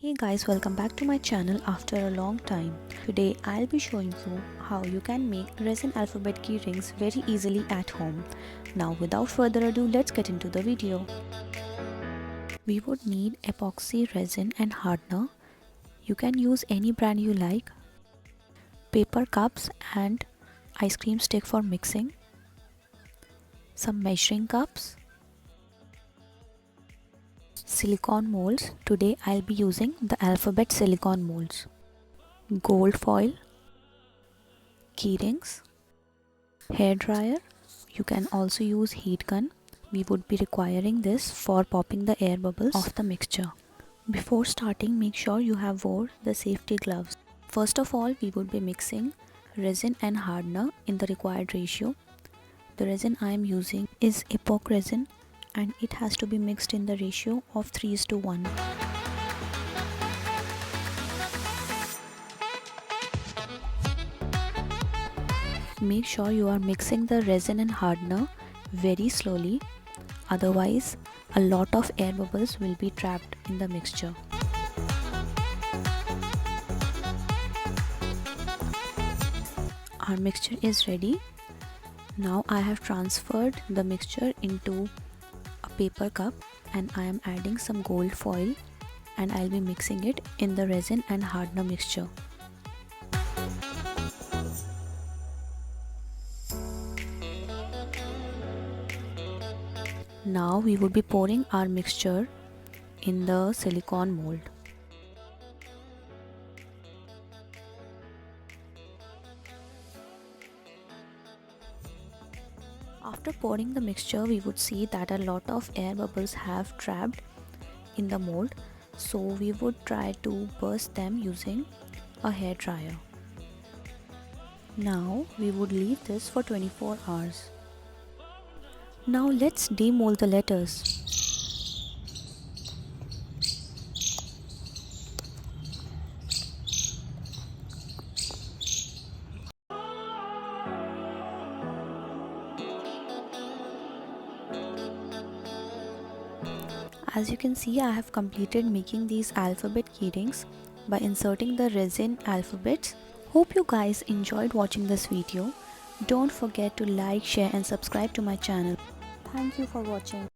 Hey guys, welcome back to my channel after a long time. Today I'll be showing you how you can make Resin Alphabet keyrings very easily at home. Now without further ado, let's get into the video. We would need epoxy resin and hardener. You can use any brand you like. Paper cups and ice cream stick for mixing. Some measuring cups. Silicone molds. Today I'll be using the Alphabet silicone molds. Gold foil, keyrings, hair dryer. You can also use heat gun. We would be requiring this for popping the air bubbles of the mixture. Before starting, make sure you have wore the safety gloves. First of all, we would be mixing resin and hardener in the required ratio. The resin I am using is epoxy resin and it has to be mixed in the ratio of 3:1. Make sure you are mixing the resin and hardener very slowly, otherwise a lot of air bubbles will be trapped in the mixture. Our mixture is ready. Now I have transferred the mixture into a paper cup and I am adding some gold foil and I'll be mixing it in the resin and hardener mixture. Now we would be pouring our mixture in the silicone mold. After pouring the mixture, we would see that a lot of air bubbles have trapped in the mold, so we would try to burst them using a hair dryer. Now we would leave this for 24 hours. Now let's demold the letters. As you can see, I have completed making these alphabet keyrings by inserting the resin alphabets. Hope you guys enjoyed watching this video. Don't forget to like, share and subscribe to my channel. Thank you for watching.